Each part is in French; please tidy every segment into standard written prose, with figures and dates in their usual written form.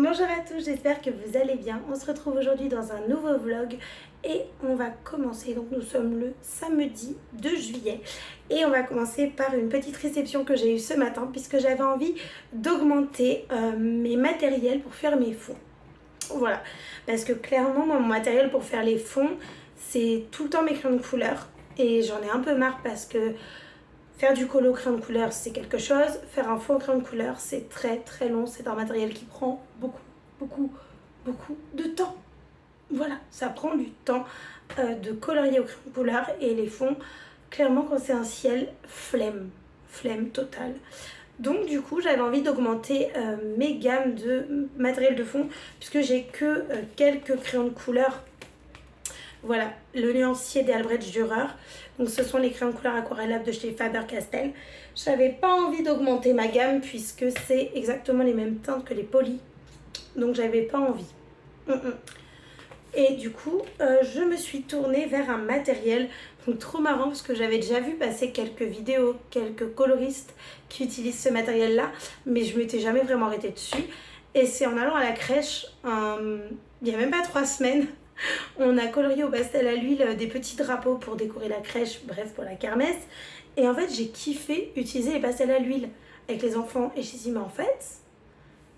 Bonjour à tous, j'espère que vous allez bien. On se retrouve aujourd'hui dans un nouveau vlog et on va commencer. Donc nous sommes le samedi 2 juillet et on va commencer par une petite réception que j'ai eue ce matin puisque j'avais envie d'augmenter mes matériels pour faire mes fonds. Voilà, parce que clairement moi, mon matériel pour faire les fonds c'est tout le temps mes crayons de couleur et j'en ai un peu marre parce que faire du colo crayon de couleur, c'est quelque chose. Faire un fond crayon de couleur, c'est très long. C'est un matériel qui prend beaucoup de temps. Voilà, ça prend du temps de colorier au crayon de couleur. Et les fonds, clairement, quand c'est un ciel, flemme totale. Donc du coup, j'avais envie d'augmenter mes gammes de matériel de fond puisque j'ai que quelques crayons de couleur. Voilà, le nuancier des Albrecht Dürer. Donc ce sont les crayons de couleur aquarellables de chez Faber-Castell. Je n'avais pas envie d'augmenter ma gamme puisque c'est exactement les mêmes teintes que les polis. Donc j'avais pas envie. Et du coup, je me suis tournée vers un matériel donc trop marrant parce que j'avais déjà vu passer quelques vidéos, quelques coloristes qui utilisent ce matériel-là, mais je m'étais jamais vraiment arrêtée dessus. Et c'est en allant à la crèche, il n'y a même pas 3 semaines, on a colorié au pastel à l'huile des petits drapeaux pour décorer la crèche, bref pour la kermesse. Et en fait j'ai kiffé utiliser les pastels à l'huile avec les enfants. Et je me suis dit mais en fait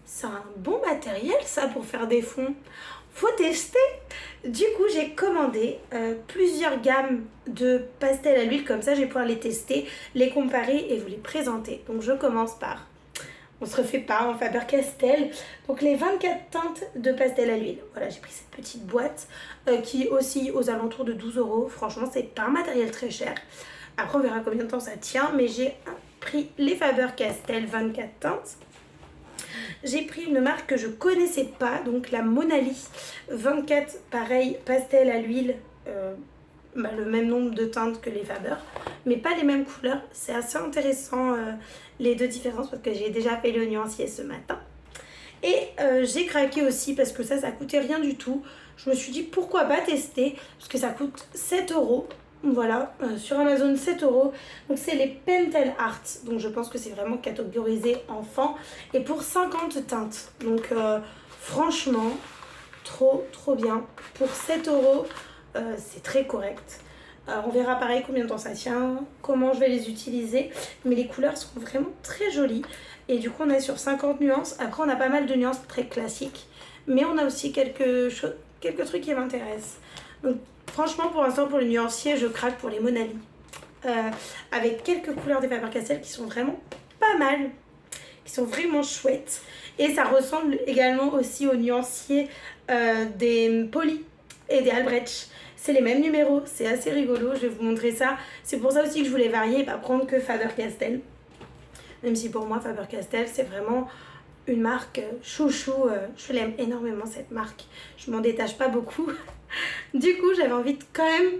c'est un bon matériel ça pour faire des fonds. Faut tester. Du coup j'ai commandé plusieurs gammes de pastels à l'huile, comme ça je vais pouvoir les tester, les comparer et vous les présenter. Donc je commence par... On se refait pas en Faber-Castell. Donc les 24 teintes de pastel à l'huile. Voilà, j'ai pris cette petite boîte qui oscille aux alentours de 12 €. Franchement, c'est pas un matériel très cher. Après, on verra combien de temps ça tient. Mais j'ai pris les Faber-Castell 24 teintes. J'ai pris une marque que je connaissais pas, donc la Monali 24, pareil, pastel à l'huile. Le même nombre de teintes que les Faber, mais pas les mêmes couleurs. C'est assez intéressant les deux différences parce que j'ai déjà fait le nuancier ce matin. Et j'ai craqué aussi parce que ça coûtait rien du tout. Je me suis dit pourquoi pas tester parce que ça coûte 7 €. Voilà, sur Amazon 7 €. Donc c'est les Pentel Art. Donc je pense que c'est vraiment catégorisé enfant. Et pour 50 teintes. Donc franchement, trop bien. Pour 7 €. C'est très correct. On verra pareil combien de temps ça tient, comment je vais les utiliser, mais les couleurs sont vraiment très jolies. Et du coup on est sur 50 nuances. Après on a pas mal de nuances très classiques, mais on a aussi quelques trucs qui m'intéressent. Donc franchement pour l'instant pour les nuanciers je craque pour les Monali, avec quelques couleurs des Faber-Castell qui sont vraiment pas mal, qui sont vraiment chouettes. Et ça ressemble également aussi aux nuanciers des Poly et des Albrecht. C'est les mêmes numéros, c'est assez rigolo, je vais vous montrer ça. C'est pour ça aussi que je voulais varier et pas prendre que Faber-Castell. Même si pour moi Faber-Castell c'est vraiment une marque chouchou, je l'aime énormément cette marque. Je m'en détache pas beaucoup. Du coup j'avais envie de, quand même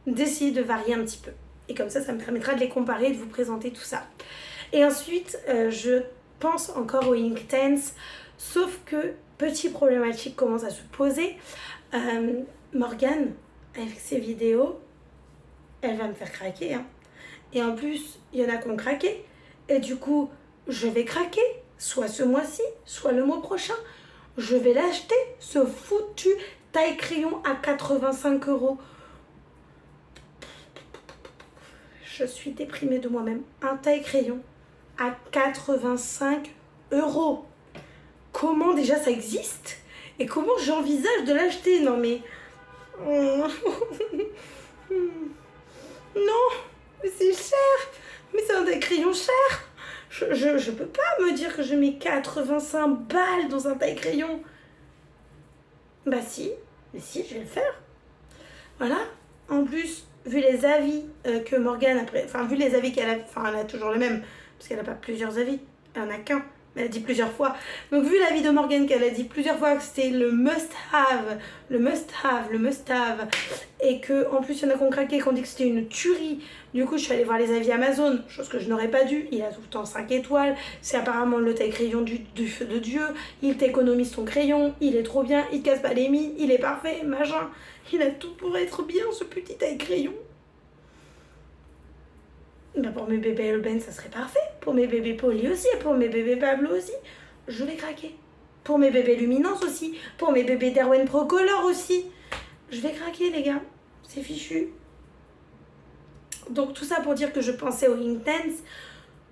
d'essayer de varier un petit peu. Et comme ça me permettra de les comparer et de vous présenter tout ça. Et ensuite je pense encore au Inktense, sauf que petite problématique commence à se poser. Morgane, avec ses vidéos, elle va me faire craquer. Hein. Et en plus, il y en a qui ont craqué. Et du coup, je vais craquer, soit ce mois-ci, soit le mois prochain. Je vais l'acheter, ce foutu taille crayon à 85 €. Je suis déprimée de moi-même. Un taille crayon à 85 €. Comment déjà ça existe? Et comment j'envisage de l'acheter? Non mais... Non, mais c'est cher. Mais c'est un des crayons cher. Je peux pas me dire que je mets 85 balles dans un taille crayon. Bah si, mais si, je vais le faire. Voilà. En plus, vu les avis que Morgane après, enfin vu les avis qu'elle a, enfin elle a toujours le même, parce qu'elle a pas plusieurs avis, elle en a qu'un. Elle a dit plusieurs fois. Donc vu l'avis de Morgane qu'elle a dit plusieurs fois que c'était le must have, et que en plus il y en a qui ont craqué, qui ont dit que c'était une tuerie. Du coup je suis allée voir les avis Amazon, chose que je n'aurais pas dû. Il a tout le temps 5 étoiles, c'est apparemment le taille crayon du feu de Dieu, il t'économise ton crayon, il est trop bien, il te casse pas les mines, il est parfait, machin. Il a tout pour être bien ce petit taille crayon. Bah pour mes bébés Elben ça serait parfait, pour mes bébés Polly aussi, et pour mes bébés Pablo aussi. Je vais craquer. pour mes bébés Luminance aussi, pour mes bébés Derwent Pro Color aussi. Je vais craquer les gars, c'est fichu. Donc tout ça pour dire que je pensais au Inktense,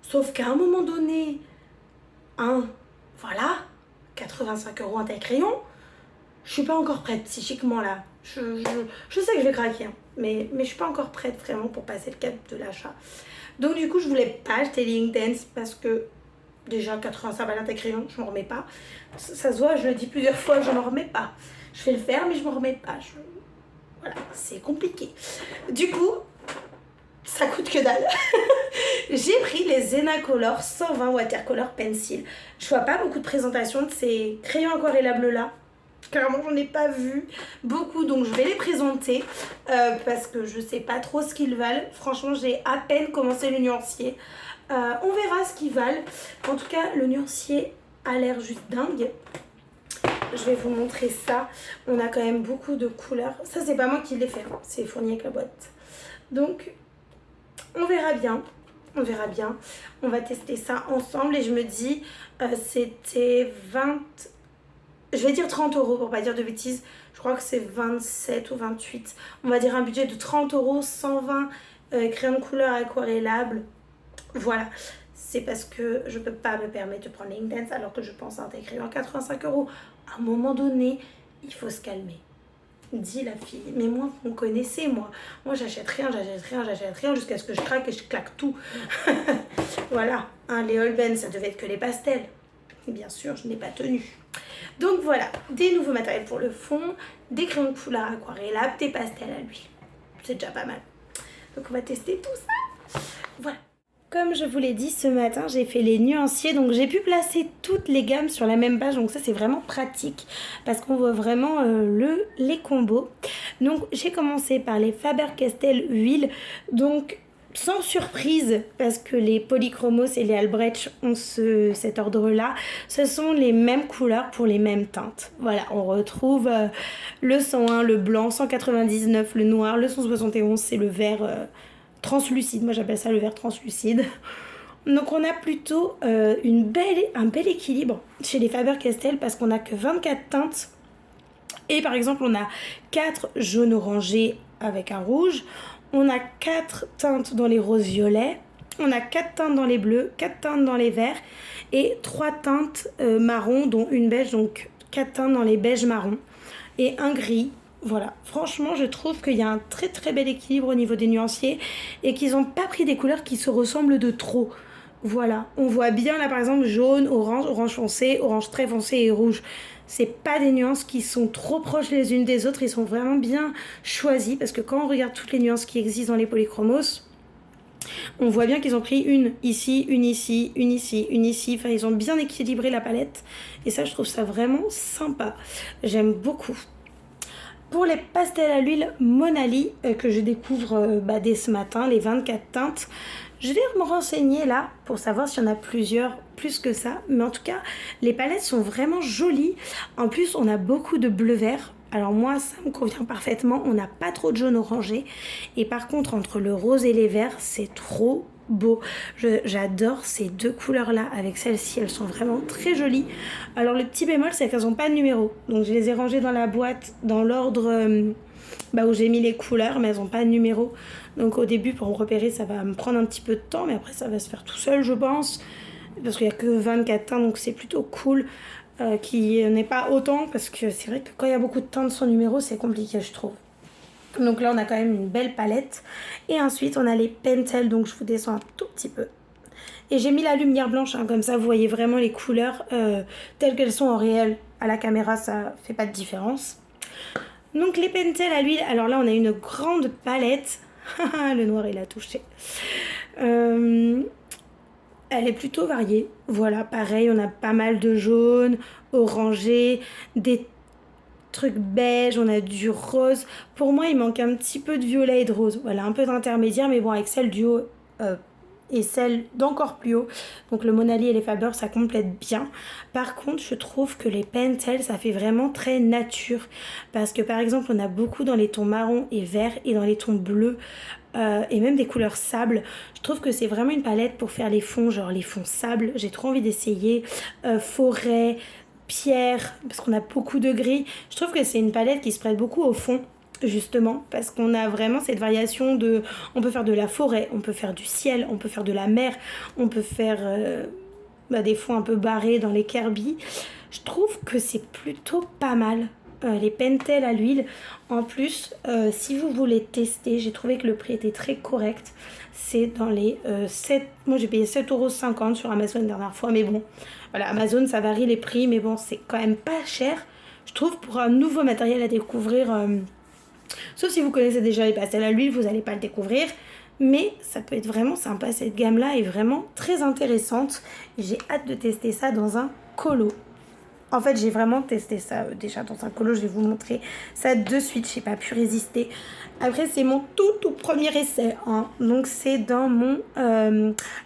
sauf qu'à un moment donné, voilà, 85 € un taille crayon, je suis pas encore prête psychiquement là. Je sais que je vais craquer, hein, mais je suis pas encore prête vraiment pour passer le cap de l'achat. Donc du coup, je voulais pas acheter les Inktense parce que déjà 85 balles un taille crayon, je m'en remets pas. Ça se voit, je le dis plusieurs fois, je m'en remets pas. Je vais le faire, mais je m'en remets pas. Voilà, c'est compliqué. Du coup, ça coûte que dalle. J'ai pris les Zenacolor 120 Watercolor Pencil. Je vois pas beaucoup de présentations de ces crayons aquarellables là. Clairement, j'en ai pas vu beaucoup, donc je vais les présenter parce que je sais pas trop ce qu'ils valent. Franchement, j'ai à peine commencé le nuancier. On verra ce qu'ils valent. En tout cas, le nuancier a l'air juste dingue. Je vais vous montrer ça. On a quand même beaucoup de couleurs. Ça, c'est pas moi qui l'ai fait, hein. C'est fourni avec la boîte. Donc, on verra bien. On verra bien. On va tester ça ensemble. Et je me dis, c'était 20... Je vais dire 30 € pour pas dire de bêtises. Je crois que c'est 27 ou 28. On va dire un budget de 30 €, 120 crayons de couleur aquarellables. Voilà. C'est parce que je peux pas me permettre de prendre les Inktense alors que je pense à un crayon à 85 €. À un moment donné, il faut se calmer. Dit la fille. Mais moi, vous me connaissez, moi. Moi, j'achète rien jusqu'à ce que je craque et je claque tout. Voilà. Hein, les Holben, ça devait être que les pastels. Bien sûr, je n'ai pas tenu. Donc voilà, des nouveaux matériels pour le fond, des crayons de couleur aquarellables, des pastels à l'huile. C'est déjà pas mal. Donc on va tester tout ça. Voilà. Comme je vous l'ai dit, ce matin, j'ai fait les nuanciers. Donc j'ai pu placer toutes les gammes sur la même page. Donc ça, c'est vraiment pratique parce qu'on voit vraiment les combos. Donc j'ai commencé par les Faber-Castell huile. Donc sans surprise, parce que les Polychromos et les Albrecht ont cet ordre-là, ce sont les mêmes couleurs pour les mêmes teintes. Voilà, on retrouve le 101, le blanc, 199, le noir, le 171, c'est le vert translucide. Moi, j'appelle ça le vert translucide. Donc, on a plutôt un bel équilibre chez les Faber-Castell parce qu'on n'a que 24 teintes. Et par exemple, on a 4 jaunes orangés avec un rouge. On a 4 teintes dans les roses violets, on a 4 teintes dans les bleus, 4 teintes dans les verts et 3 teintes marron, dont une beige, donc 4 teintes dans les beiges marrons et un gris. Voilà, franchement, je trouve qu'il y a un très très bel équilibre au niveau des nuanciers et qu'ils n'ont pas pris des couleurs qui se ressemblent de trop. Voilà, on voit bien là par exemple jaune, orange, orange foncé, orange très foncé et rouge. C'est pas des nuances qui sont trop proches les unes des autres, ils sont vraiment bien choisis parce que quand on regarde toutes les nuances qui existent dans les polychromos, on voit bien qu'ils ont pris une ici, une ici, une ici, une ici. Enfin, ils ont bien équilibré la palette et ça, je trouve ça vraiment sympa. J'aime beaucoup. Pour les pastels à l'huile Monali que je découvre dès ce matin, les 24 teintes, je vais me renseigner là pour savoir s'il y en a plusieurs, plus que ça. Mais en tout cas, les palettes sont vraiment jolies. En plus, on a beaucoup de bleu-vert. Alors moi, ça me convient parfaitement. On n'a pas trop de jaune orangé. Et par contre, entre le rose et les verts, c'est trop beau. J'adore ces deux couleurs-là avec celles-ci. Elles sont vraiment très jolies. Alors le petit bémol, c'est qu'elles n'ont pas de numéro. Donc je les ai rangées dans la boîte dans l'ordre où j'ai mis les couleurs, mais elles n'ont pas de numéro. Donc au début, pour me repérer, ça va me prendre un petit peu de temps, mais après ça va se faire tout seul, je pense. Parce qu'il n'y a que 24 teintes, donc c'est plutôt cool qu'il n'y en ait pas autant. Parce que c'est vrai que quand il y a beaucoup de teintes sans numéro, c'est compliqué, je trouve. Donc là, on a quand même une belle palette. Et ensuite, on a les Pentel, donc je vous descends un tout petit peu. Et j'ai mis la lumière blanche, hein, comme ça vous voyez vraiment les couleurs telles qu'elles sont en réel. À la caméra, ça fait pas de différence. Donc les Pentel à l'huile, alors là on a une grande palette. Le noir il a touché. Elle est plutôt variée. Voilà, pareil, on a pas mal de jaune, orangé, des trucs beige, on a du rose. Pour moi, il manque un petit peu de violet et de rose. Voilà, un peu d'intermédiaire, mais bon, avec celle du haut et celle d'encore plus haut. Donc le Monali et les Faber, ça complète bien. Par contre, je trouve que les Pentel, ça fait vraiment très nature. Parce que par exemple, on a beaucoup dans les tons marron et vert et dans les tons bleus. Et même des couleurs sable. Je trouve que c'est vraiment une palette pour faire les fonds, genre les fonds sable. J'ai trop envie d'essayer. Forêt, pierre, parce qu'on a beaucoup de gris. Je trouve que c'est une palette qui se prête beaucoup au fond, justement, parce qu'on a vraiment cette variation de... On peut faire de la forêt, on peut faire du ciel, on peut faire de la mer, on peut faire des fonds un peu barrés dans les Kirby. Je trouve que c'est plutôt pas mal. Les Pentel à l'huile. En plus, si vous voulez tester, j'ai trouvé que le prix était très correct. C'est dans les 7... Moi, j'ai payé 7,50 € sur Amazon la dernière fois. Mais bon, voilà, Amazon, ça varie les prix. Mais bon, c'est quand même pas cher. Je trouve pour un nouveau matériel à découvrir. Sauf si vous connaissez déjà les pastels à l'huile, vous n'allez pas le découvrir. Mais ça peut être vraiment sympa. Cette gamme-là est vraiment très intéressante. J'ai hâte de tester ça dans un colo. En fait, j'ai vraiment testé ça déjà dans un colo. Je vais vous montrer ça de suite. J'ai pas pu résister. Après, c'est mon tout premier essai. Hein. Donc, c'est dans mon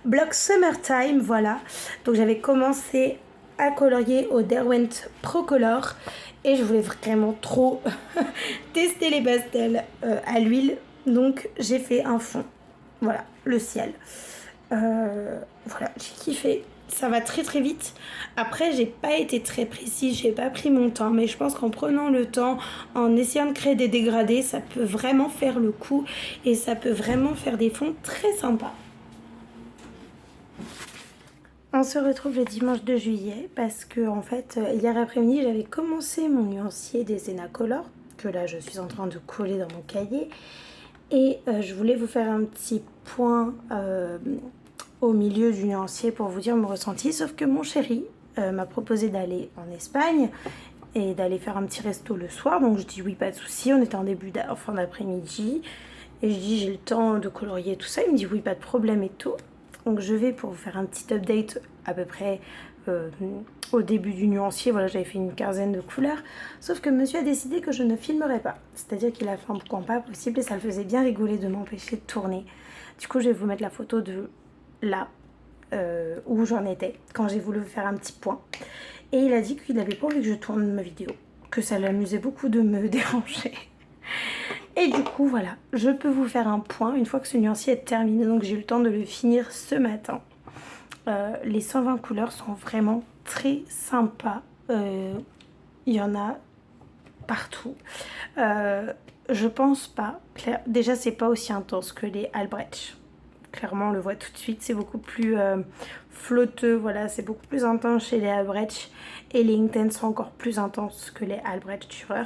bloc Summertime. Voilà. Donc, j'avais commencé à colorier au Derwent Pro Color. Et je voulais vraiment trop tester les pastels à l'huile. Donc, j'ai fait un fond. Voilà, le ciel. Voilà, j'ai kiffé. Ça va très vite. Après, j'ai pas été très précise, j'ai pas pris mon temps, mais je pense qu'en prenant le temps, en essayant de créer des dégradés, ça peut vraiment faire le coup et ça peut vraiment faire des fonds très sympas. On se retrouve le dimanche 2 juillet parce que en fait, hier après-midi, j'avais commencé mon nuancier des Zenacolor que là, je suis en train de coller dans mon cahier et je voulais vous faire un petit point au milieu du nuancier pour vous dire mon ressenti, sauf que mon chéri m'a proposé d'aller en Espagne et d'aller faire un petit resto le soir, donc je dis oui, pas de souci. On était en fin d'après-midi et je dis j'ai le temps de colorier tout ça, il me dit oui, pas de problème et tout. Donc je vais pour vous faire un petit update à peu près au début du nuancier. Voilà, j'avais fait une quinzaine de couleurs, sauf que monsieur a décidé que je ne filmerais pas, c'est-à-dire qu'il a fait un point pas possible et ça le faisait bien rigoler de m'empêcher de tourner. Du coup, je vais vous mettre la photo de là où j'en étais quand j'ai voulu faire un petit point et il a dit qu'il n'avait pas envie que je tourne ma vidéo, que ça l'amusait beaucoup de me déranger et du coup voilà, je peux vous faire un point une fois que ce nuancier est terminé. Donc j'ai eu le temps de le finir ce matin. Les 120 couleurs sont vraiment très sympas, il y en a partout. Je pense pas, déjà c'est pas aussi intense que les Albrecht. Clairement, on le voit tout de suite, c'est beaucoup plus flotteux, voilà, c'est beaucoup plus intense chez les Albrecht. Et les Inktense sont encore plus intenses que les Albrecht Dürer.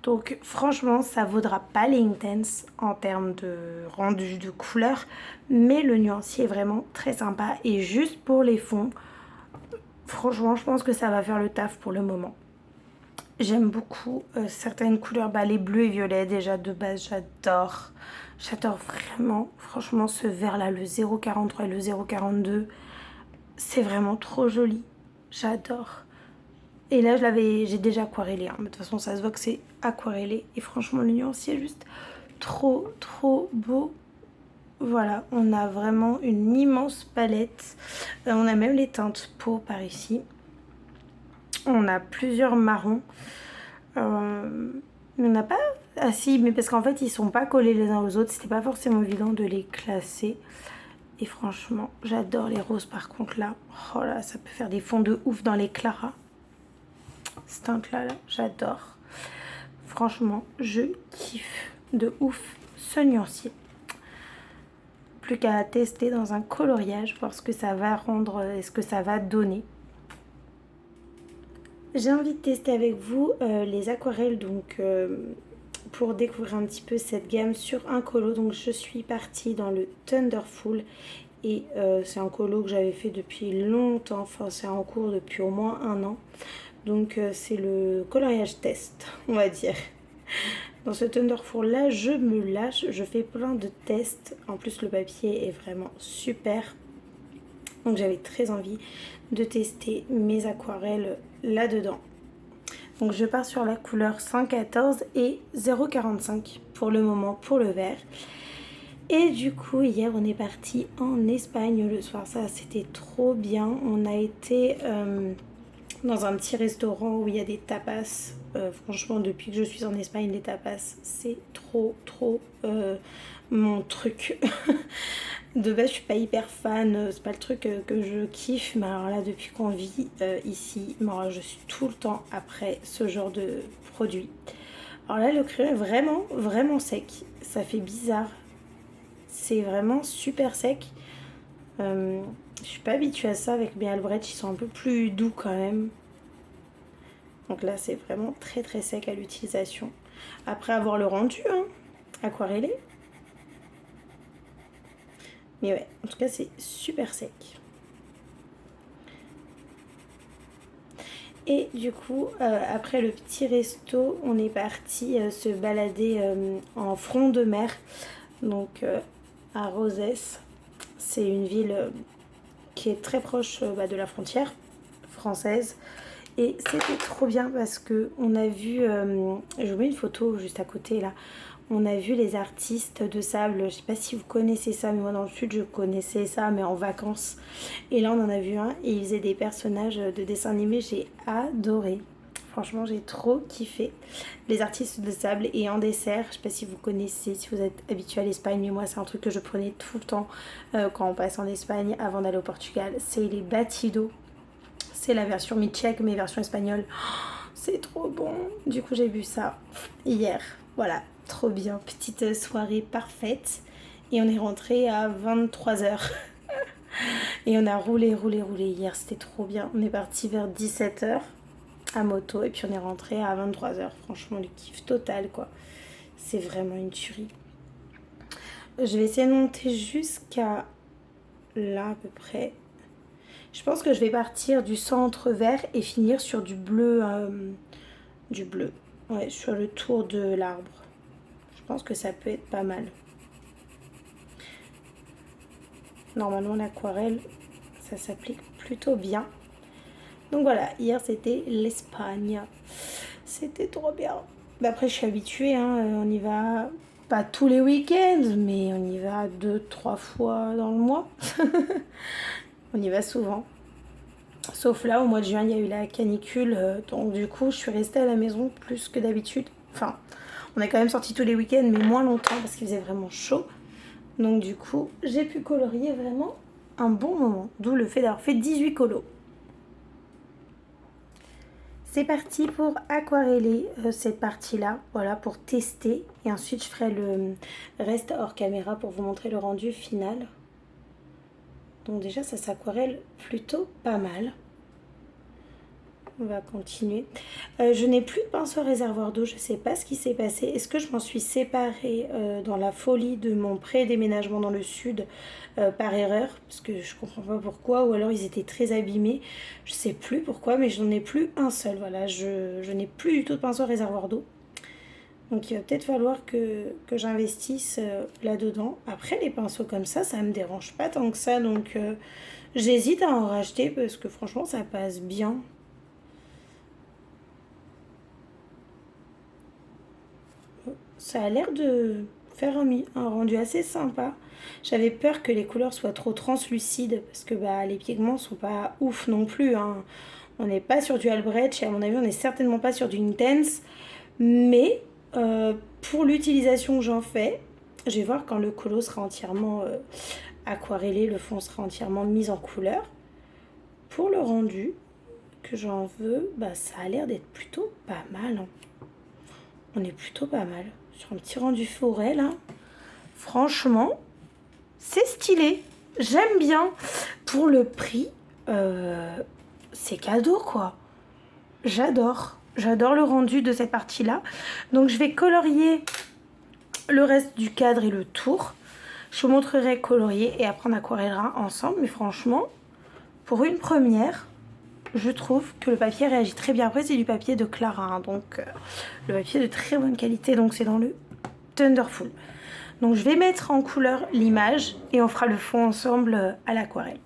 Donc franchement, ça vaudra pas les Inktense en termes de rendu de couleur. Mais le nuancier est vraiment très sympa. Et juste pour les fonds, franchement, je pense que ça va faire le taf pour le moment. J'aime beaucoup certaines couleurs, les bleus et violets déjà de base, j'adore. J'adore vraiment, franchement ce vert là, le 0,43 et le 0,42, c'est vraiment trop joli, j'adore. Et là j'ai déjà aquarellé, hein. Mais de toute façon ça se voit que c'est aquarellé et franchement le nuancier est juste trop beau. Voilà, on a vraiment une immense palette, on a même les teintes peau par ici. On a plusieurs marrons. On n'a pas... Ah si, mais parce qu'en fait, ils sont pas collés les uns aux autres. C'était pas forcément évident de les classer. Et franchement, j'adore les roses par contre là. Oh là, ça peut faire des fonds de ouf dans les Clara. Cette teinte-là, j'adore. Franchement, je kiffe de ouf ce nuancier. Plus qu'à tester dans un coloriage, voir ce que ça va rendre et ce que ça va donner. J'ai envie de tester avec vous les aquarelles donc pour découvrir un petit peu cette gamme sur un colo. Donc je suis partie dans le Thunderful et c'est un colo que j'avais fait depuis longtemps, enfin c'est en cours depuis au moins 1 an. Donc c'est le coloriage test, on va dire. Dans ce Thunderful là, je me lâche, je fais plein de tests. En plus le papier est vraiment super. Donc j'avais très envie de tester mes aquarelles là-dedans. Donc je pars sur la couleur 114 et 0,45 pour le moment pour le vert. Et du coup hier on est parti en Espagne le soir, ça c'était trop bien. On a été dans un petit restaurant où il y a des tapas. Franchement, depuis que je suis en Espagne, les tapas, c'est trop mon truc. De base, je suis pas hyper fan, c'est pas le truc que je kiffe, mais alors là, depuis qu'on vit ici, alors, je suis tout le temps après ce genre de produit. Alors là, le crayon est vraiment sec. Ça fait bizarre. C'est vraiment super sec. Je suis pas habituée à ça avec mes Albrecht, ils sont un peu plus doux quand même. Donc là, c'est vraiment très sec à l'utilisation. Après avoir le rendu, hein, aquarellé. Mais ouais, en tout cas, c'est super sec. Et du coup, après le petit resto, on est parti se balader en front de mer. Donc à Rosès, c'est une ville qui est très proche de la frontière française. Et c'était trop bien parce que on a vu, je vous mets une photo juste à côté là, on a vu les artistes de sable. Je sais pas si vous connaissez ça, mais moi dans le sud je connaissais ça, mais en vacances. Et là on en a vu un et il faisait des personnages de dessins animés, j'ai adoré. Franchement j'ai trop kiffé les artistes de sable. Et en dessert, je sais pas si vous connaissez, si vous êtes habitué à l'Espagne, mais moi c'est un truc que je prenais tout le temps quand on passe en Espagne avant d'aller au Portugal, c'est les batidos. C'est la version mi-tchèque, mais version espagnole. Oh, c'est trop bon. Du coup, j'ai bu ça hier. Voilà, trop bien. Petite soirée parfaite. Et on est rentré à 23h. Et on a roulé hier. C'était trop bien. On est parti vers 17h à moto. Et puis on est rentré à 23h. Franchement, le kiff total, quoi. C'est vraiment une tuerie. Je vais essayer de monter jusqu'à là, à peu près. Je pense que je vais partir du centre vert et finir sur du bleu. Ouais, sur le tour de l'arbre. Je pense que ça peut être pas mal. Normalement, l'aquarelle, ça s'applique plutôt bien. Donc voilà, hier c'était l'Espagne. C'était trop bien. Après, je suis habituée, hein, on y va pas tous les week-ends, mais on y va 2-3 fois dans le mois. On y va souvent. Sauf là, au mois de juin, il y a eu la canicule. Donc du coup, je suis restée à la maison plus que d'habitude. Enfin, on est quand même sorti tous les week-ends, mais moins longtemps parce qu'il faisait vraiment chaud. Donc du coup, j'ai pu colorier vraiment un bon moment. D'où le fait d'avoir fait 18 colos. C'est parti pour aquareller cette partie-là, voilà, pour tester. Et ensuite, je ferai le reste hors caméra pour vous montrer le rendu final. Donc déjà, ça s'aquarelle plutôt pas mal. On va continuer. Je n'ai plus de pinceau réservoir d'eau, je ne sais pas ce qui s'est passé. Est-ce que je m'en suis séparée dans la folie de mon pré-déménagement dans le sud par erreur? Parce que je ne comprends pas pourquoi, ou alors ils étaient très abîmés. Je ne sais plus pourquoi, mais je n'en ai plus un seul. Voilà, je n'ai plus du tout de pinceau réservoir d'eau. Donc il va peut-être falloir que j'investisse là-dedans. Après, les pinceaux comme ça ne me dérange pas tant que ça. Donc j'hésite à en racheter parce que franchement, ça passe bien. Ça a l'air de faire un rendu assez sympa. J'avais peur que les couleurs soient trop translucides parce que les pigments sont pas ouf non plus, hein. On n'est pas sur du Albrecht et à mon avis on n'est certainement pas sur du Intense. Mais pour l'utilisation que j'en fais, je vais voir quand le colo sera entièrement aquarellé, le fond sera entièrement mis en couleur. Pour le rendu que j'en veux, ça a l'air d'être plutôt pas mal, hein. On est plutôt pas mal. Sur un petit rendu forêt là. Franchement, c'est stylé. J'aime bien. Pour le prix, c'est cadeau quoi. J'adore. J'adore le rendu de cette partie-là. Donc je vais colorier le reste du cadre et le tour. Je vous montrerai colorier et après on aquarellera ensemble. Mais franchement, pour une première, je trouve que le papier réagit très bien. Après, c'est du papier de Clara, hein, donc le papier de très bonne qualité. Donc c'est dans le Thunderful. Donc je vais mettre en couleur l'image et on fera le fond ensemble à l'aquarelle.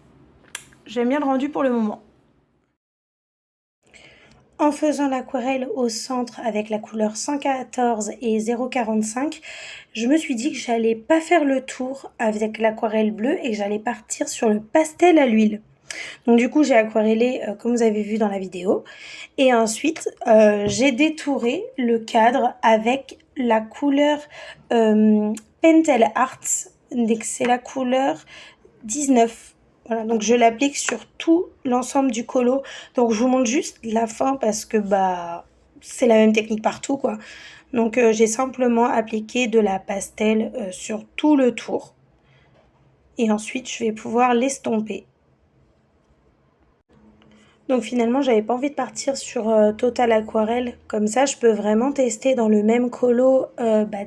J'aime bien le rendu pour le moment. En faisant l'aquarelle au centre avec la couleur 114 et 0,45, je me suis dit que j'allais pas faire le tour avec l'aquarelle bleue et que j'allais partir sur le pastel à l'huile. Donc du coup, j'ai aquarellé comme vous avez vu dans la vidéo. Et ensuite, j'ai détouré le cadre avec la couleur Pentel Arts. Donc c'est la couleur 19. Voilà, donc je l'applique sur tout l'ensemble du colo. Donc je vous montre juste la fin parce que bah c'est la même technique partout quoi. Donc j'ai simplement appliqué de la pastel sur tout le tour. Et ensuite je vais pouvoir l'estomper. Donc finalement, j'avais pas envie de partir sur Total Aquarelle. Comme ça, je peux vraiment tester dans le même colo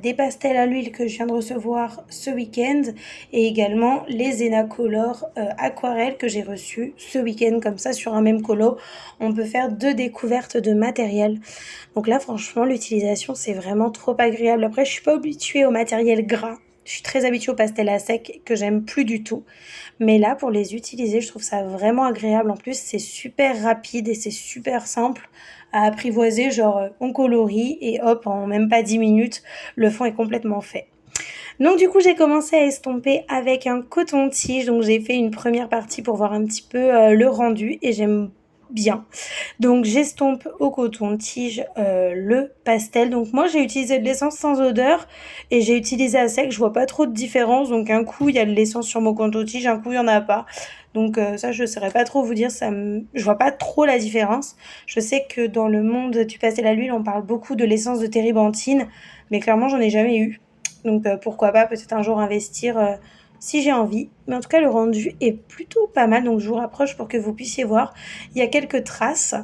des pastels à l'huile que je viens de recevoir ce week-end et également les Zenacolor Aquarelle que j'ai reçus ce week-end. Comme ça, sur un même colo, on peut faire 2 découvertes de matériel. Donc là, franchement, l'utilisation, c'est vraiment trop agréable. Après, je suis pas habituée au matériel gras. Je suis très habituée au pastel à sec que j'aime plus du tout. Mais là, pour les utiliser, je trouve ça vraiment agréable. En plus, c'est super rapide et c'est super simple à apprivoiser. Genre, on colorie et hop, en même pas 10 minutes, le fond est complètement fait. Donc du coup, j'ai commencé à estomper avec un coton-tige. Donc j'ai fait une première partie pour voir un petit peu le rendu et j'aime bien. Donc j'estompe au coton-tige le pastel. Donc moi j'ai utilisé de l'essence sans odeur et j'ai utilisé à sec. Je vois pas trop de différence. Donc un coup il y a de l'essence sur mon coton-tige, un coup il y en a pas. Donc ça je saurais pas trop vous dire. Je vois pas trop la différence. Je sais que dans le monde du pastel à l'huile on parle beaucoup de l'essence de térébenthine. Mais clairement j'en ai jamais eu. Donc pourquoi pas peut-être un jour investir si j'ai envie. Mais en tout cas, le rendu est plutôt pas mal. Donc je vous rapproche pour que vous puissiez voir. Il y a quelques traces,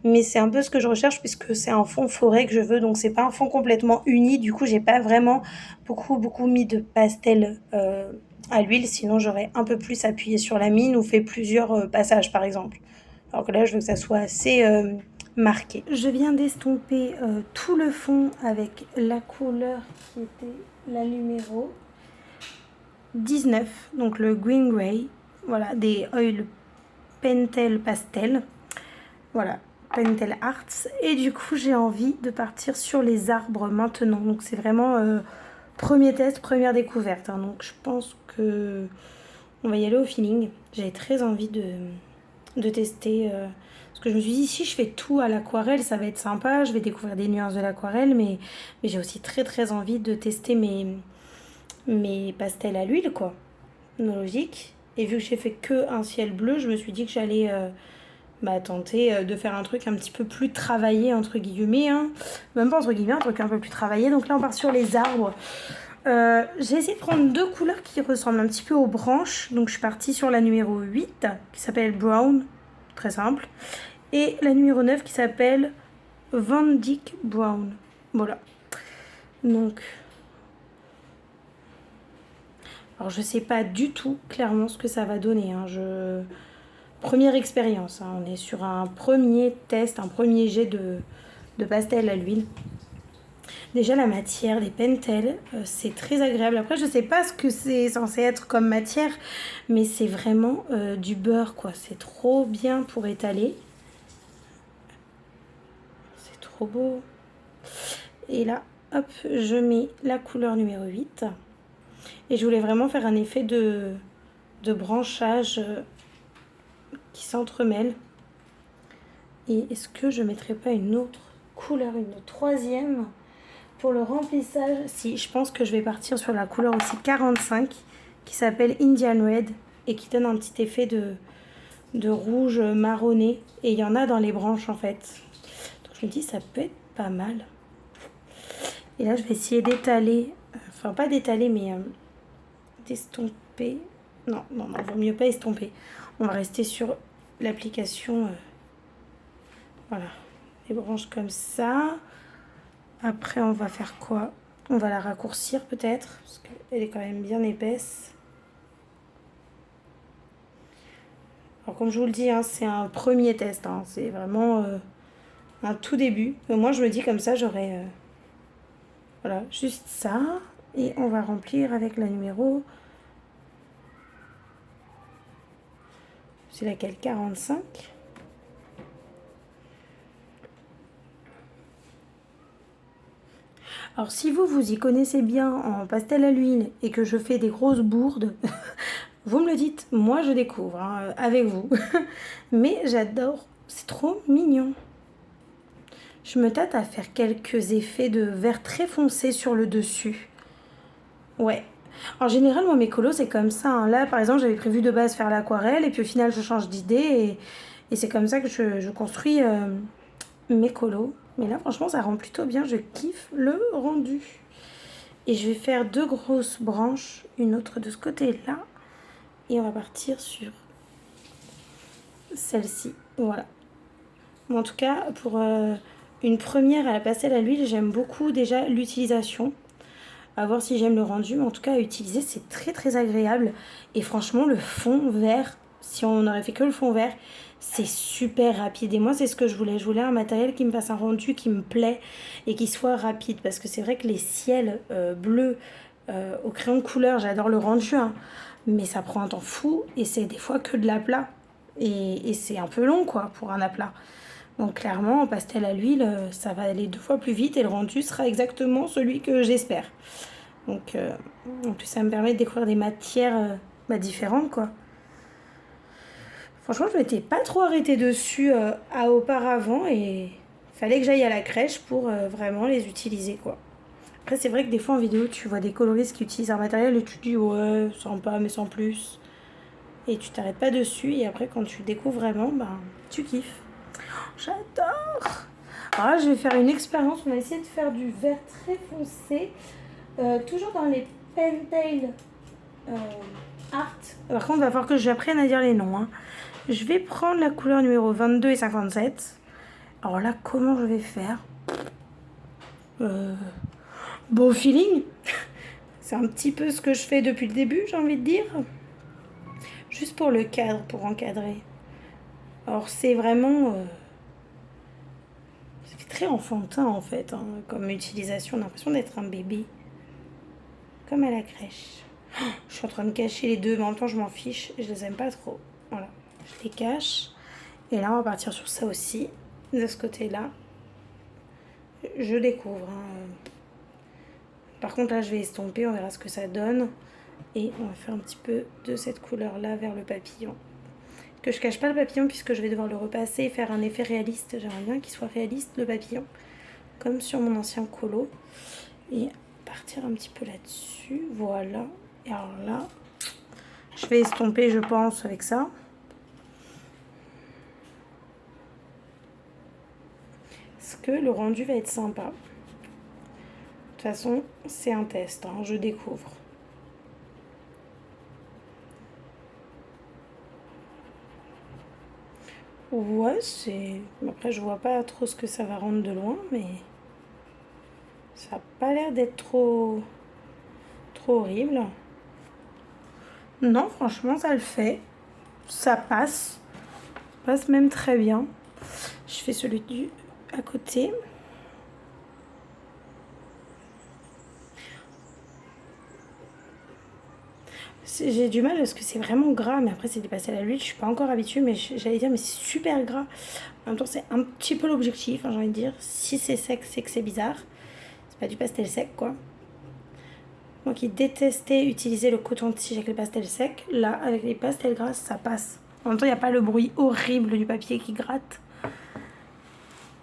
mais c'est un peu ce que je recherche puisque c'est un fond forêt que je veux. Donc c'est pas un fond complètement uni. Du coup, j'ai pas vraiment beaucoup mis de pastel à l'huile. Sinon, j'aurais un peu plus appuyé sur la mine ou fait plusieurs passages par exemple. Alors que là, je veux que ça soit assez marqué. Je viens d'estomper tout le fond avec la couleur qui était la numéro 19, donc le Green Grey, voilà, des oils Pentel Pastel, voilà, Pentel Arts, et du coup j'ai envie de partir sur les arbres maintenant, donc c'est vraiment premier test, première découverte, hein. Donc je pense que on va y aller au feeling. J'avais très envie de tester, parce que je me suis dit si je fais tout à l'aquarelle ça va être sympa, je vais découvrir des nuances de l'aquarelle, mais j'ai aussi très envie de tester mes pastels à l'huile quoi, logique. Et vu que j'ai fait que un ciel bleu, je me suis dit que j'allais tenter de faire un truc un petit peu plus travaillé entre guillemets, hein. Même pas entre guillemets, un truc un peu plus travaillé. Donc là on part sur les arbres. J'ai essayé de prendre 2 couleurs qui ressemblent un petit peu aux branches. Donc je suis partie sur la numéro 8 qui s'appelle Brown, très simple, et la numéro 9 qui s'appelle Van Dyck Brown. Voilà. Donc alors je sais pas du tout clairement ce que ça va donner, hein. Première expérience, hein. On est sur un premier test, un premier jet de pastel à l'huile. Déjà la matière des Pentel, c'est très agréable. Après je sais pas ce que c'est censé être comme matière, mais c'est vraiment du beurre quoi. C'est trop bien pour étaler. C'est trop beau. Et là, hop, je mets la couleur numéro 8. Et je voulais vraiment faire un effet de branchage qui s'entremêlent. Et est-ce que je mettrais pas une autre couleur, une troisième pour le remplissage? Si, je pense que je vais partir sur la couleur aussi 45 qui s'appelle Indian Red et qui donne un petit effet de rouge marronné. Et il y en a dans les branches en fait. Donc je me dis ça peut être pas mal. Et là je vais essayer d'étaler, enfin pas d'étaler mais d'estomper. Non, vaut mieux pas estomper. On va rester sur l'application. Voilà, les branches comme ça. Après, on va faire quoi? On va la raccourcir peut-être, parce qu'elle est quand même bien épaisse. Alors, comme je vous le dis, hein, c'est un premier test, hein, c'est vraiment un tout début. Mais moi, je me dis comme ça, j'aurai voilà, juste ça. Et on va remplir avec la numéro... C'est laquelle? 45. Alors si vous y connaissez bien en pastel à l'huile et que je fais des grosses bourdes, Vous me le dites, moi je découvre hein, avec vous. Mais j'adore, c'est trop mignon. Je me tâte à faire quelques effets de vert très foncé sur le dessus. Ouais. En général, moi, mes colos, c'est comme ça. Hein. Là, par exemple, j'avais prévu de base faire l'aquarelle et puis au final, je change d'idée et c'est comme ça que je construis mes colos. Mais là, franchement, ça rend plutôt bien. Je kiffe le rendu. Et je vais faire 2 grosses branches, une autre de ce côté-là. Et on va partir sur celle-ci. Voilà. Mais en tout cas, pour une première à la pastel à l'huile, j'aime beaucoup déjà l'utilisation. À voir si j'aime le rendu, mais en tout cas à utiliser c'est très très agréable. Et franchement le fond vert, si on n'aurait fait que le fond vert, c'est super rapide. Et moi c'est ce que je voulais un matériel qui me fasse un rendu qui me plaît et qui soit rapide. Parce que c'est vrai que les ciels bleus au crayon de couleur, j'adore le rendu, hein, mais ça prend un temps fou et c'est des fois que de l'aplat. Et c'est un peu long quoi pour un aplat. Donc clairement en pastel à l'huile, ça va aller 2 fois plus vite et le rendu sera exactement celui que j'espère. Donc en plus ça me permet de découvrir des matières différentes quoi. Franchement je m'étais pas trop arrêtée dessus auparavant et fallait que j'aille à la crèche pour vraiment les utiliser quoi. Après c'est vrai que des fois en vidéo tu vois des coloristes qui utilisent un matériel et tu te dis ouais sympa mais sans plus. Et tu t'arrêtes pas dessus et après quand tu découvres vraiment, ben tu kiffes. J'adore. Alors là je vais faire une expérience, on va essayer de faire du vert très foncé. Toujours dans les Pentel Art. Par contre, il va falloir que j'apprenne à dire les noms. Hein. Je vais prendre la couleur numéro 22 et 57. Alors là, comment je vais faire Beau feeling. C'est un petit peu ce que je fais depuis le début, j'ai envie de dire. Juste pour le cadre, pour encadrer. Alors c'est vraiment... ça fait très enfantin en fait, hein, comme utilisation. On a l'impression d'être un bébé. Comme à la crèche. Je suis en train de cacher les deux, mais en même temps je m'en fiche, je les aime pas trop. Voilà, je les cache. Et là on va partir sur ça aussi, de ce côté-là. Je découvre. Hein. Par contre là je vais estomper, on verra ce que ça donne. Et on va faire un petit peu de cette couleur-là vers le papillon. Que je cache pas le papillon puisque je vais devoir le repasser et faire un effet réaliste. J'aimerais bien qu'il soit réaliste le papillon, comme sur mon ancien colo. Et partir un petit peu là-dessus, voilà. Et alors là, je vais estomper, je pense, avec ça. Parce que le rendu va être sympa. De toute façon, c'est un test, hein, je découvre. Ouais, c'est... Après, je vois pas trop ce que ça va rendre de loin, mais... ça n'a pas l'air d'être trop horrible. Non, franchement, ça le fait. Ça passe. Ça passe même très bien. Je fais celui du à côté. J'ai du mal parce que c'est vraiment gras, mais après c'est du pastel à l'huile, je suis pas encore habituée, mais j'allais dire mais c'est super gras. En même temps c'est un petit peu l'objectif, hein, j'ai envie de dire. Si c'est sec, c'est que c'est bizarre. C'est pas du pastel sec quoi. Moi qui détestais utiliser le coton-tige avec les pastels secs, là avec les pastels gras ça passe. En même temps il n'y a pas le bruit horrible du papier qui gratte.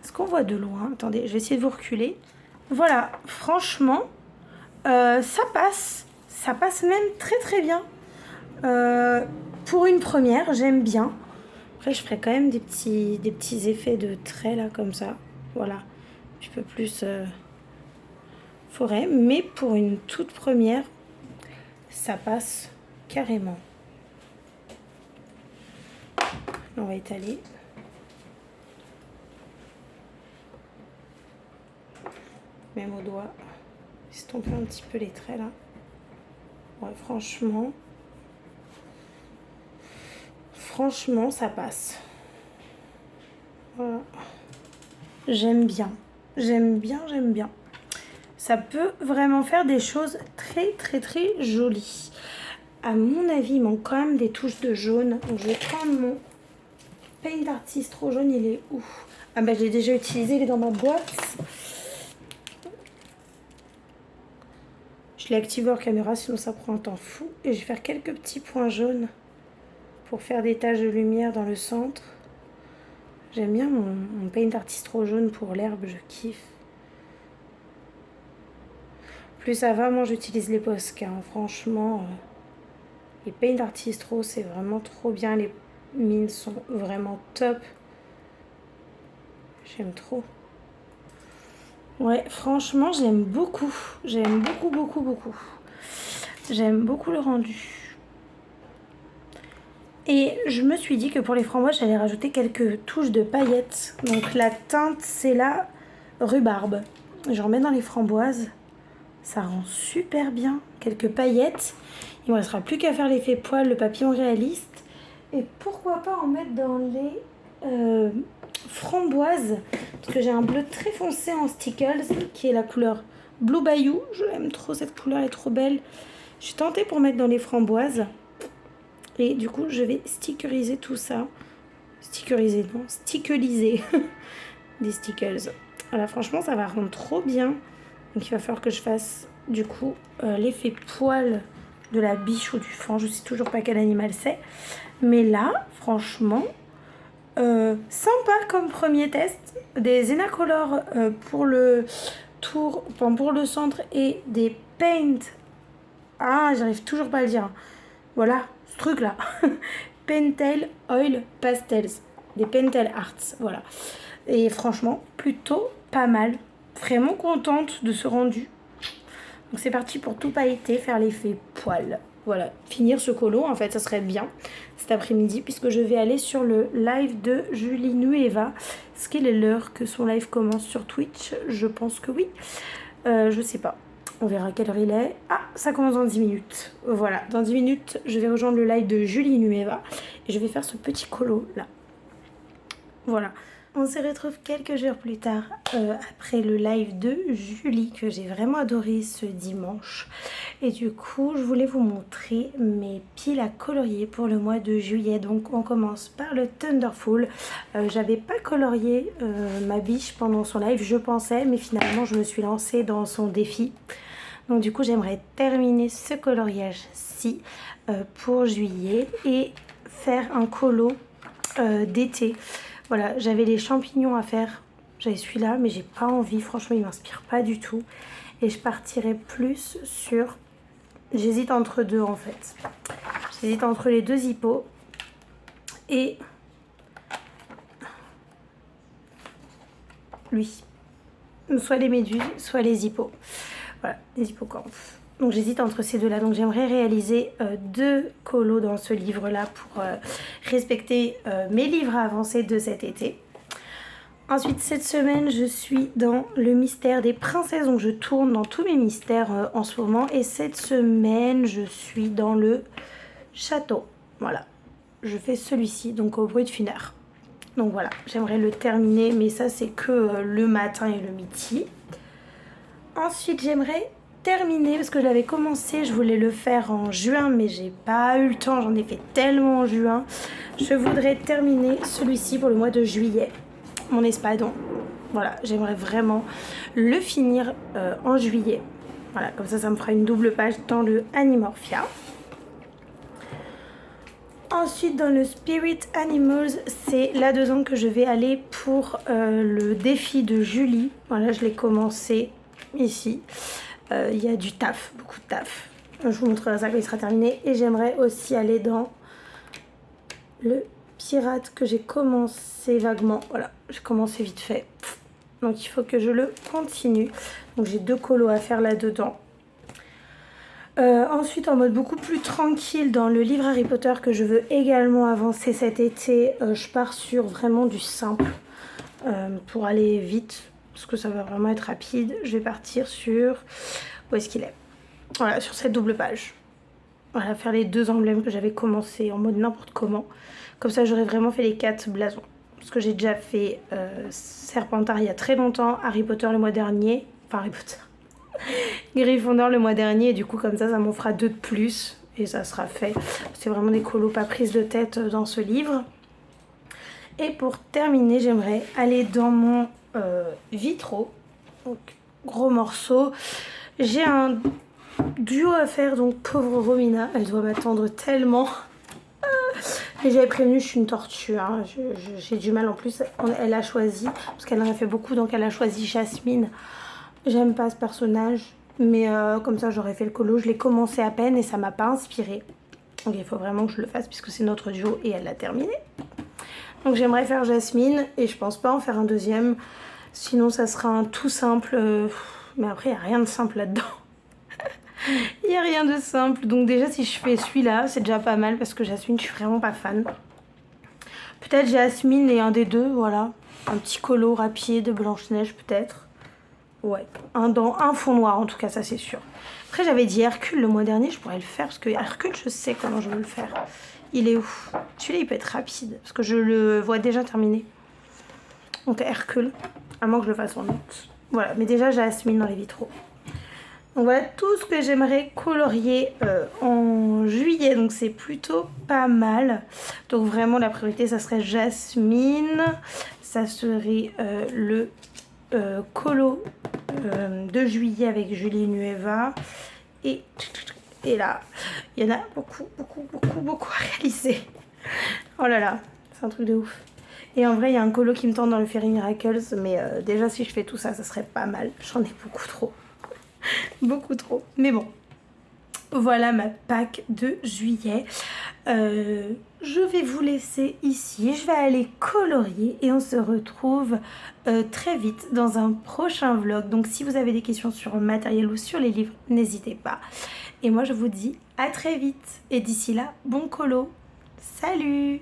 Est-ce qu'on voit de loin? Attendez, je vais essayer de vous reculer. Voilà, franchement, ça passe. Ça passe même très très bien. Pour une première, j'aime bien. Après, je ferai quand même des petits effets de traits là, comme ça. Voilà, un petit peu plus forêt. Mais pour une toute première, ça passe carrément. On va étaler. Même au doigt. Estomper un petit peu les traits là. Ouais, franchement, ça passe. Voilà. J'aime bien. J'aime bien, j'aime bien. Ça peut vraiment faire des choses très, très, très jolies. À mon avis, il manque quand même des touches de jaune. Donc, je vais prendre mon Paint Artist trop jaune. Il est où? Ah bah, je l'ai déjà utilisé. Il est dans ma boîte. Je Je l'ai activé hors caméra, sinon ça prend un temps fou. Et je vais faire quelques petits points jaunes pour faire des taches de lumière dans le centre. J'aime bien mon Paint Artistro jaune pour l'herbe, je kiffe. Plus ça va, moi j'utilise les Posca. Hein. Franchement, les Paint Artistro, c'est vraiment trop bien. Les mines sont vraiment top. J'aime trop. Ouais, franchement, j'aime beaucoup. J'aime beaucoup, beaucoup, beaucoup. J'aime beaucoup le rendu. Et je me suis dit que pour les framboises, j'allais rajouter quelques touches de paillettes. Donc la teinte, c'est la rhubarbe. J'en mets dans les framboises. Ça rend super bien. Quelques paillettes. Il ne me restera plus qu'à faire l'effet poil, le papillon réaliste. Et pourquoi pas en mettre dans les framboises. Parce que j'ai un bleu très foncé en Stickles, qui est la couleur Blue Bayou. Je l'aime trop, cette couleur est trop belle. Je suis tentée pour mettre dans les framboises. Et du coup, je vais stickeriser tout ça. Stickeriser, non, stickeliser des stickers. Voilà, franchement, ça va rendre trop bien. Donc, il va falloir que je fasse, du coup, l'effet poil de la biche ou du fan. Je sais toujours pas quel animal c'est. Mais là, franchement, sympa comme premier test. Des Zenacolor pour le tour, enfin, pour le centre et des Paint. Ah, j'arrive toujours pas à le dire. Voilà, ce truc là. Pentel Oil Pastels. Des Pentel Arts, voilà. Et franchement, plutôt pas mal. Vraiment contente de ce rendu. Donc c'est parti pour tout pailleter, faire l'effet poil. Voilà, finir ce colo, en fait, ça serait bien cet après-midi, puisque je vais aller sur le live de Julie Nueva. Est-ce qu'il est l'heure que son live commence sur Twitch? Je pense que oui. Je sais pas. On verra à quelle heure il est. Ah, ça commence dans 10 minutes. Voilà, dans 10 minutes, je vais rejoindre le live de Julie Nueva. Et je vais faire ce petit colo là. Voilà. On se retrouve quelques heures plus tard après le live de Julie que j'ai vraiment adoré ce dimanche. Et du coup, je voulais vous montrer mes piles à colorier pour le mois de juillet. Donc on commence par le Thunderful. J'avais pas colorié ma biche pendant son live, je pensais, mais finalement je me suis lancée dans son défi. Donc du coup, j'aimerais terminer ce coloriage-ci pour juillet et faire un colo d'été. Voilà, j'avais les champignons à faire, j'avais celui-là, mais j'ai pas envie, franchement il m'inspire pas du tout. Et je partirai plus sur, j'hésite entre deux en fait. J'hésite entre les deux hippos et lui. Soit les méduses, soit les hippos. Voilà, les hippocampes. Donc j'hésite entre ces deux-là. Donc j'aimerais réaliser deux colos dans ce livre-là pour respecter mes livres à avancer de cet été. Ensuite, cette semaine, je suis dans le mystère des princesses. Donc je tourne dans tous mes mystères en ce moment. Et cette semaine, je suis dans le château. Voilà, je fais celui-ci, donc au bruit de fineur. Donc voilà, j'aimerais le terminer, mais ça c'est que le matin et le midi. Ensuite, j'aimerais terminer, parce que je l'avais commencé, je voulais le faire en juin, mais j'ai pas eu le temps, j'en ai fait tellement en juin. Je voudrais terminer celui-ci pour le mois de juillet, mon espadon. Voilà, j'aimerais vraiment le finir en juillet. Voilà, comme ça me fera une double page dans le Animorphia. Ensuite, dans le Spirit Animals, c'est là-dedans que je vais aller pour le défi de Julie. Voilà, je l'ai commencé ici. Il y a du taf, beaucoup de taf. Je vous montrerai ça quand il sera terminé. Et j'aimerais aussi aller dans le pirate que j'ai commencé vaguement. Voilà, j'ai commencé vite fait. Donc il faut que je le continue. Donc j'ai deux colos à faire là-dedans. Ensuite, en mode beaucoup plus tranquille, dans le livre Harry Potter que je veux également avancer cet été, je pars sur vraiment du simple pour aller vite. Parce que ça va vraiment être rapide. Je vais partir sur... Où est-ce qu'il est? Voilà, sur cette double page. Voilà, faire les deux emblèmes que j'avais commencé en mode n'importe comment. Comme ça, j'aurais vraiment fait les 4 blasons. Parce que j'ai déjà fait Serpentard il y a très longtemps, Harry Potter le mois dernier. Enfin, Harry Potter. Gryffondor le mois dernier. Et du coup, comme ça m'en fera 2 de plus. Et ça sera fait. C'est vraiment des colos pas prises de tête dans ce livre. Et pour terminer, j'aimerais aller dans mon... vitraux, donc gros morceau. J'ai un duo à faire, donc pauvre Romina, elle doit m'attendre tellement. Et j'avais prévenu, je suis une tortue, hein. J'ai du mal en plus. Elle a choisi, parce qu'elle en a fait beaucoup, donc elle a choisi Jasmine. J'aime pas ce personnage, mais comme ça j'aurais fait le colo. Je l'ai commencé à peine et ça m'a pas inspiré. Donc il faut vraiment que je le fasse puisque c'est notre duo et elle l'a terminé. Donc j'aimerais faire Jasmine et je pense pas en faire un deuxième. Sinon ça sera un tout simple. Mais après il n'y a rien de simple là-dedans. Il n'y a rien de simple. Donc déjà si je fais celui-là c'est déjà pas mal parce que Jasmine je suis vraiment pas fan. Peut-être Jasmine et un des deux, voilà. Un petit colo rapide, Blanche-Neige peut-être. Ouais, un fond noir en tout cas, ça c'est sûr. Après j'avais dit Hercule le mois dernier, je pourrais le faire parce que Hercule je sais comment je veux le faire. Il est où? Celui-là il peut être rapide parce que je le vois déjà terminé. Donc Hercule, à moins que je le fasse en août. Voilà, mais déjà Jasmine dans les vitraux. Donc voilà tout ce que j'aimerais colorier en juillet, donc c'est plutôt pas mal. Donc vraiment la priorité ça serait Jasmine, ça serait le colo de juillet avec Julie Nueva et là il y en a beaucoup à réaliser. Oh là là, c'est un truc de ouf. Et en vrai il y a un colo qui me tente dans le Fairy Miracles, mais déjà si je fais tout ça ça serait pas mal. J'en ai beaucoup trop. Beaucoup trop, mais bon, voilà ma pack de juillet. Je vais vous laisser ici, je vais aller colorier et on se retrouve très vite dans un prochain vlog. Donc si vous avez des questions sur le matériel ou sur les livres, n'hésitez pas. Et moi je vous dis à très vite et d'ici là, bon colo. Salut!